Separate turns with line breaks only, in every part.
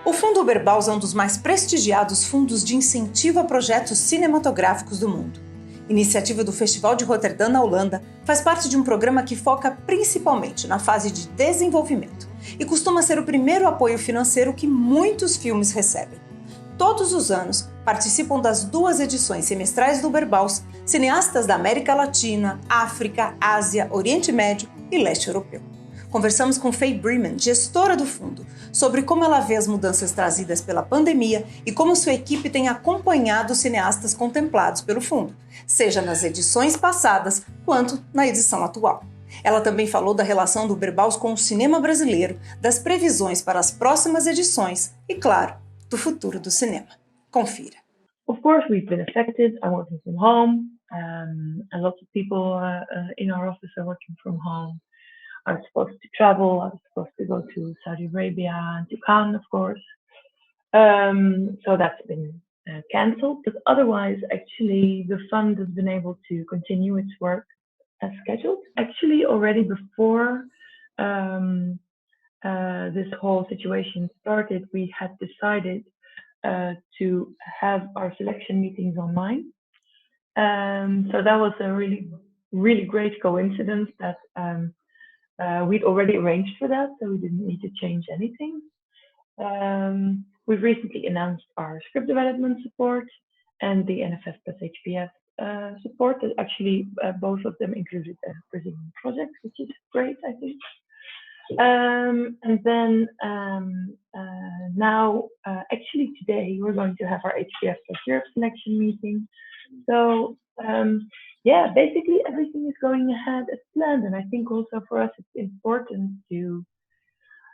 O Fundo Uberbaus é um dos mais prestigiados fundos de incentivo a projetos cinematográficos do mundo. Iniciativa do Festival de Roterdã, na Holanda, faz parte de um programa que foca principalmente na fase de desenvolvimento e costuma ser o primeiro apoio financeiro que muitos filmes recebem. Todos os anos, participam das 2 edições semestrais do Uberbaus cineastas da América Latina, África, Ásia, Oriente Médio e Leste Europeu. Conversamos com Faye Bremen, gestora do fundo, sobre como ela vê as mudanças trazidas pela pandemia e como sua equipe tem acompanhado os cineastas contemplados pelo fundo, seja nas edições passadas quanto na edição atual. Ela também falou da relação do Uberbaus com o cinema brasileiro, das previsões para as próximas edições e, claro, do futuro do cinema. Confira.
Of course, we've been affected. I'm working from home, and lots of people in our office are working from home. I was supposed to travel. I was supposed to go to Saudi Arabia and to Cannes, of course. So that's been cancelled. But otherwise, actually, the fund has been able to continue its work as scheduled. Actually, already before this whole situation started, we had decided to have our selection meetings online. So that was a really great coincidence that we'd already arranged for that, so we didn't need to change anything. We've recently announced our script development support and the NFF plus HPF support. Actually, both of them included a Brazilian project, which is great, I think. And then now, actually today, we're going to have our HPF plus Europe selection meeting. So yeah, basically everything is going ahead as planned. And I think also for us, it's important to,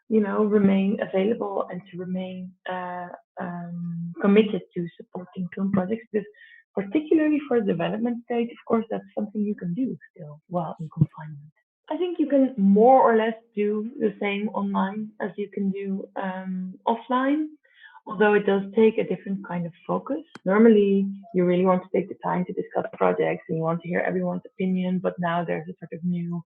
remain available and to remain committed to supporting film projects, because particularly for the development stage, of course, that's something you can do still while in confinement. I think you can more or less do the same online as you can do offline, although it does take a different kind of focus. Normally, you really want to take the time to discuss projects and you want to hear everyone's opinion, but now there's a sort of new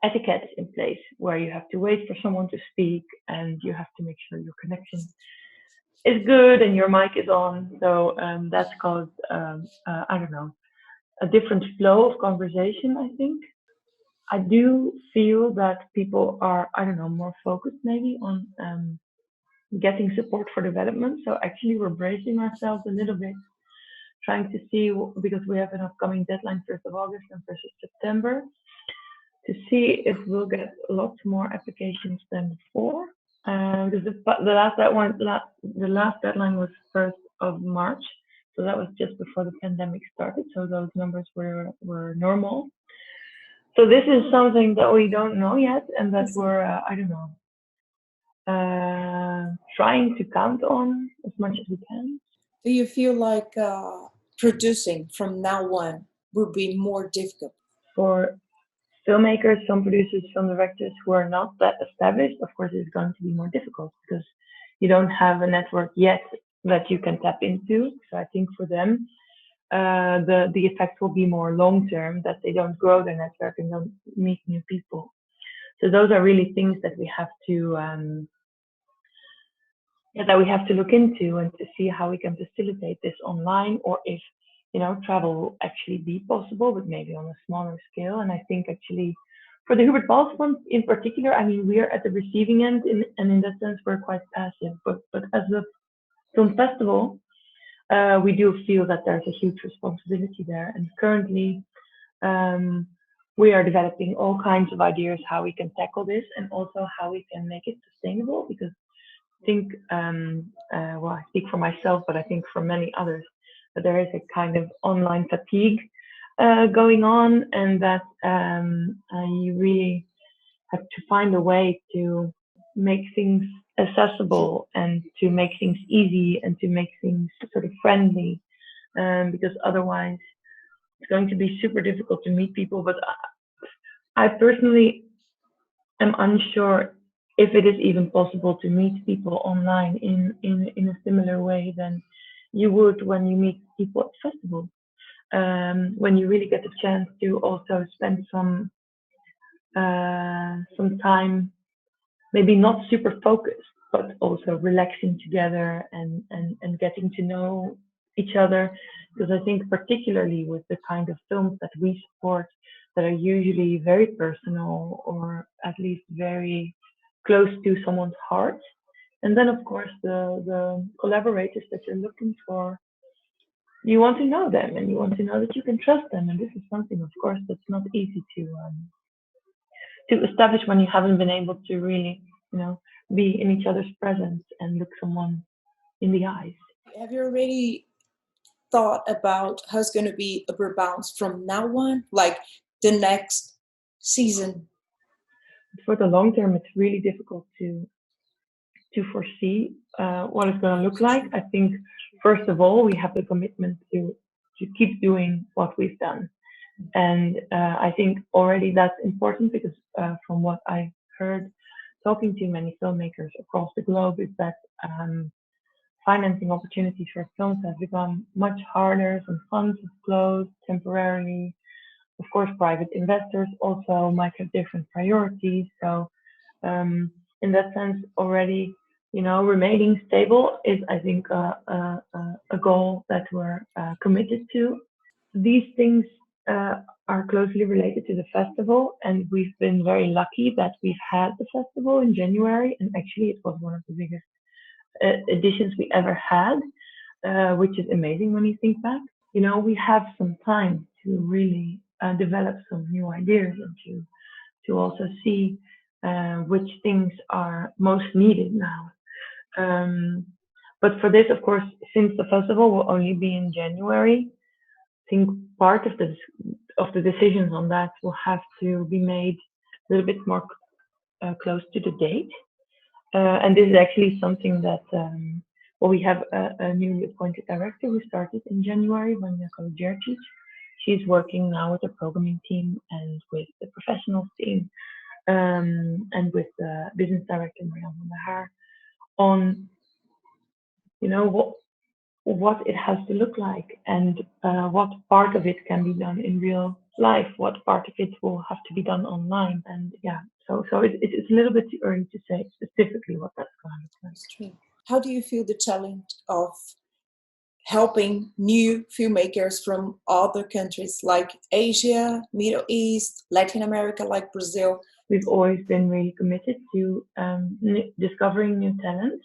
etiquette in place where you have to wait for someone to speak and you have to make sure your connection is good and your mic is on. So that's caused, I don't know, a different flow of conversation, I think. I do feel that people are, I don't know, more focused maybe on getting support for development. So actually we're bracing ourselves a little bit, trying to see, because we have an upcoming deadline 1st of August and 1st of September, to see if we'll get lots more applications than before. Because the last deadline was 1st of March. So that was just before the pandemic started. So those numbers were normal. So this is something that we don't know yet, and that we're, trying to count on as much as we can.
Do you feel like producing from now on will be more difficult?
For filmmakers, film producers, film directors who are not that established, of course, it's going to be more difficult because you don't have a network yet that you can tap into. So I think for them, the effect will be more long term, that they don't grow their network and don't meet new people. So those are really things that we have to look into and to see how we can facilitate this online, or if travel will actually be possible, but maybe on a smaller scale. And I think actually for the Hubert Bals Fund in particular, I mean, we are at the receiving end, and in that sense we're quite passive. But as a film festival, we do feel that there's a huge responsibility there. And currently, we are developing all kinds of ideas how we can tackle this, and also how we can make it sustainable. Because I think, I speak for myself, but I think for many others, that there is a kind of online fatigue going on, and that you really have to find a way to make things accessible and to make things easy and to make things sort of friendly, because otherwise it's going to be super difficult to meet people. But I personally am unsure if it is even possible to meet people online in a similar way than you would when you meet people at festivals, when you really get the chance to also spend some time, maybe not super focused, but also relaxing together and getting to know each other. Because I think, particularly with the kind of films that we support, that are usually very personal or at least very close to someone's heart. And then, of course, the collaborators that you're looking for, you want to know them and you want to know that you can trust them. And this is something, of course, that's not easy to establish when you haven't been able to really, you know, be in each other's presence and look someone in the eyes.
Have you already thought about how's going to be a bounce from now on, like the next season?
For the long term, it's really difficult to foresee what it's going to look like. I think first of all, we have the commitment to keep doing what we've done, and I think already that's important because from what I heard talking to many filmmakers across the globe is that financing opportunities for films have become much harder. Some funds have closed temporarily. Of course, private investors also might have different priorities. So, in that sense, already, you know, remaining stable is, I think, a goal that we're committed to. These things are closely related to the festival, and we've been very lucky that we've had the festival in January, and actually, it was one of the biggest editions we ever had, which is amazing when you think back. You know, we have some time to really develop some new ideas and to also see which things are most needed now. But for this, of course, since the festival will only be in January, I think part of the decisions on that will have to be made a little bit more close to the date. And this is actually something that, well, we have a newly appointed director who started in January, Vanya Kolodziejczyk. She's working now with the programming team and with the professionals team, and with the business director, Marianne van der Haar, on, you know, what it has to look like and what part of it can be done in real life, what part of it will have to be done online. And yeah, so it's a little bit too early to say specifically what that's going to look like.
That's true. How do you feel the challenge of helping new filmmakers from other countries like Asia, Middle East, Latin America, like Brazil?
We've always been really committed to discovering new talent.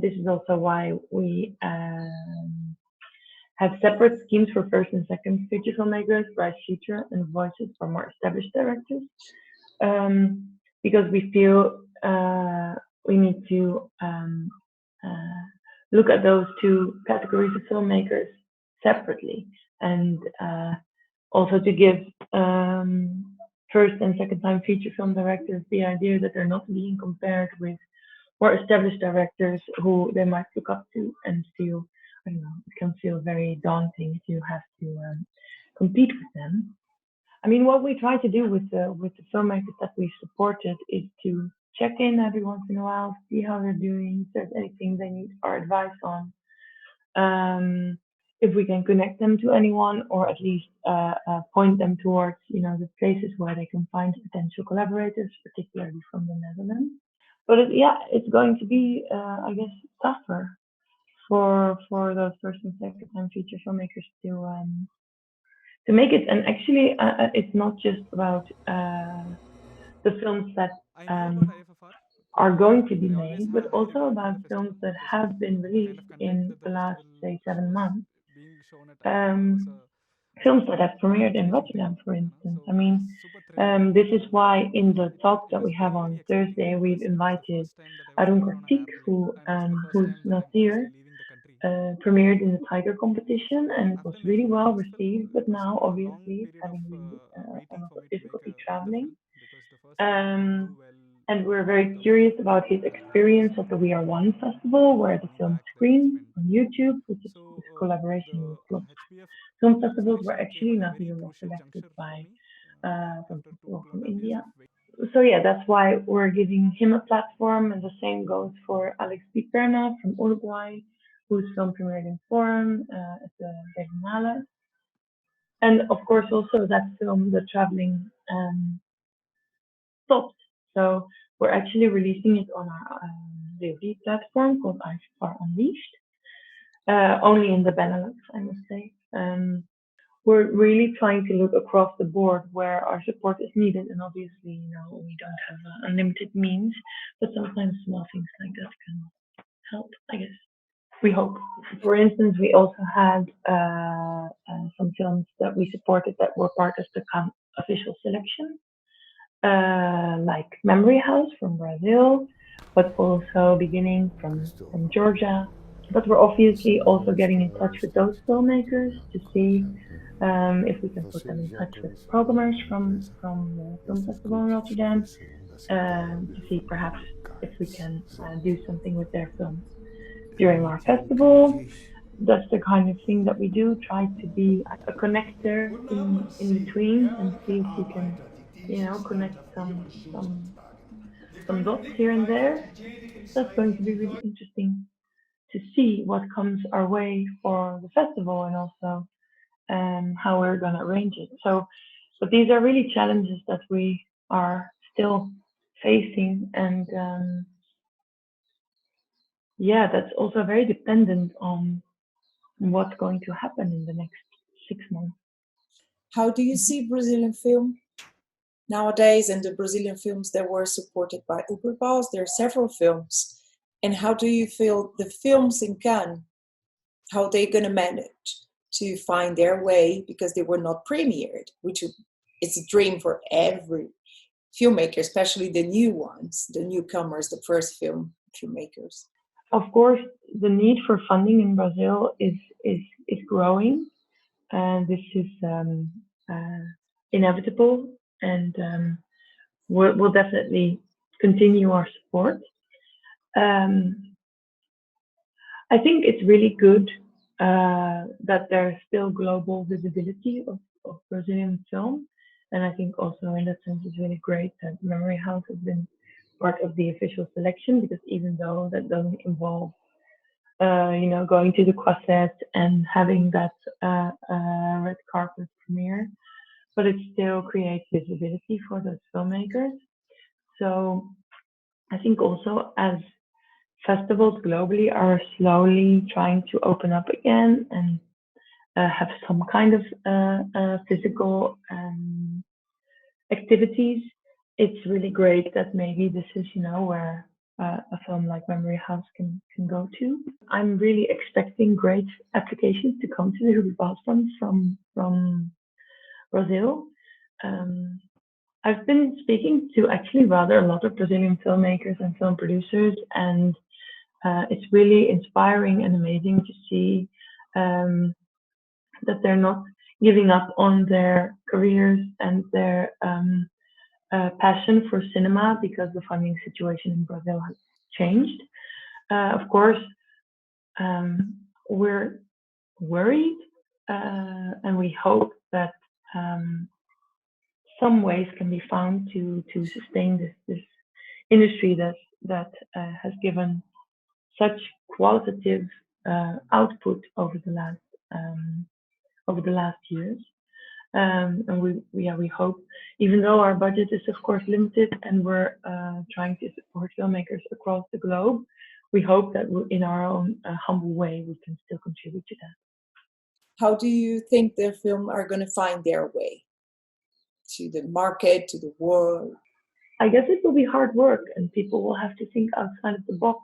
This is also why we have separate schemes for first and second feature filmmakers, bright future, and voices for more established directors. Because we feel we need to look at those two categories of filmmakers separately, and also to give first and second time feature film directors the idea that they're not being compared with more established directors who they might look up to and feel, I don't know, it can feel very daunting to have to compete with them. I mean, what we try to do with the filmmakers that we've supported is to check in every once in a while, see how they're doing, if there's anything they need our advice on, if we can connect them to anyone, or at least point them towards, you know, the places where they can find potential collaborators, particularly from the Netherlands. But it's going to be, I guess, tougher for those first and second time feature filmmakers to make it. And actually, it's not just about the films that are going to be made, but also about films that have been released in the last, say, 7 months. Films that have premiered in Rotterdam, for instance. I mean, this is why in the talk that we have on Thursday, we've invited Arun Kartik, who's not here, premiered in the Tiger competition and it was really well received, but now obviously it's having really a lot of difficulty traveling. And we're very curious about his experience at the We Are One festival, where the film screened on YouTube, which is his collaboration with Global Film Festivals, where actually Nazir was selected by some people from India. So yeah, that's why we're giving him a platform, and the same goes for Alex Piperna from Uruguay, whose film premiered in Forum at the Berlinale. And of course, also that film, The Traveling, stopped So we're actually releasing it on our VOD platform called IFR Unleashed, only in the Benelux, I must say. We're really trying to look across the board where our support is needed, and obviously, we don't have unlimited means, but sometimes small things like that can help, I guess. We hope. For instance, we also had some films that we supported that were part of the official selection, like Memory House from Brazil, but also beginning from Georgia. But we're obviously also getting in touch with those filmmakers to see if we can put them in touch with programmers from the Film Festival in Rotterdam, to see perhaps if we can do something with their films during our festival. That's the kind of thing that we do, try to be a connector in between and see if we can, connect some dots here and there. That's going to be really interesting to see what comes our way for the festival, and also how we're going to arrange it. But these are really challenges that we are still facing, and that's also very dependent on what's going to happen in the next 6 months.
How do you see Brazilian film nowadays, and the Brazilian films that were supported by Uberboss? There are several films. And how do you feel the films in Cannes, how they're going to manage to find their way, because they were not premiered, which is a dream for every filmmaker, especially the new ones, the newcomers, the first filmmakers?
Of course, the need for funding in Brazil is growing, and this is inevitable, and we'll definitely continue our support. I think it's really good that there's still global visibility of Brazilian film, and I think also in that sense it's really great that Memory House has been part of the official selection, because even though that doesn't involve going to the Croisette and having that red carpet premiere, but it still creates visibility for those filmmakers. So I think also as festivals globally are slowly trying to open up again and have some kind of physical activities, it's really great that maybe this is where a film like Memory House can go to. I'm really expecting great applications to come to the Huberboss Fund from Brazil. I've been speaking to actually rather a lot of Brazilian filmmakers and film producers, and it's really inspiring and amazing to see that they're not giving up on their careers and their passion for cinema because the funding situation in Brazil has changed. Of course, we're worried, and we hope that some ways can be found to sustain this industry that has given such qualitative output over the last years. And we hope, even though our budget is of course limited and we're trying to support filmmakers across the globe, we hope that in our own humble way we can still contribute to that.
How do you think the film are going to find their way to the market, to the world?
I guess it will be hard work, and people will have to think outside of the box,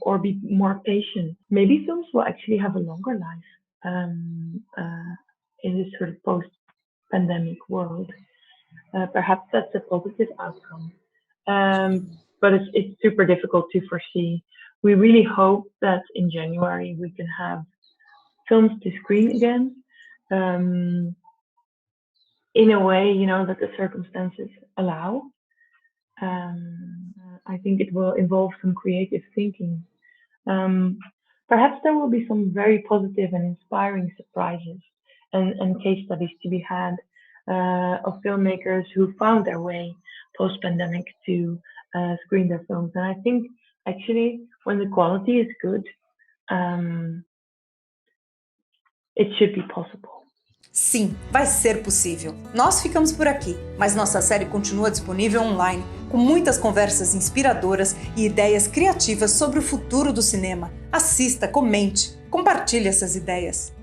or be more patient. Maybe films will actually have a longer life in this sort of post-pandemic world. Perhaps that's a positive outcome, but it's super difficult to foresee. We really hope that in January we can have films to screen again, in a way, that the circumstances allow. I think it will involve some creative thinking. Perhaps there will be some very positive and inspiring surprises and case studies to be had of filmmakers who found their way post-pandemic to screen their films. And I think actually when the quality is good, it should be possible.
Sim, vai ser possível. Nós ficamos por aqui, mas nossa série continua disponível online com muitas conversas inspiradoras e ideias criativas sobre o futuro do cinema. Assista, comente, compartilhe essas ideias.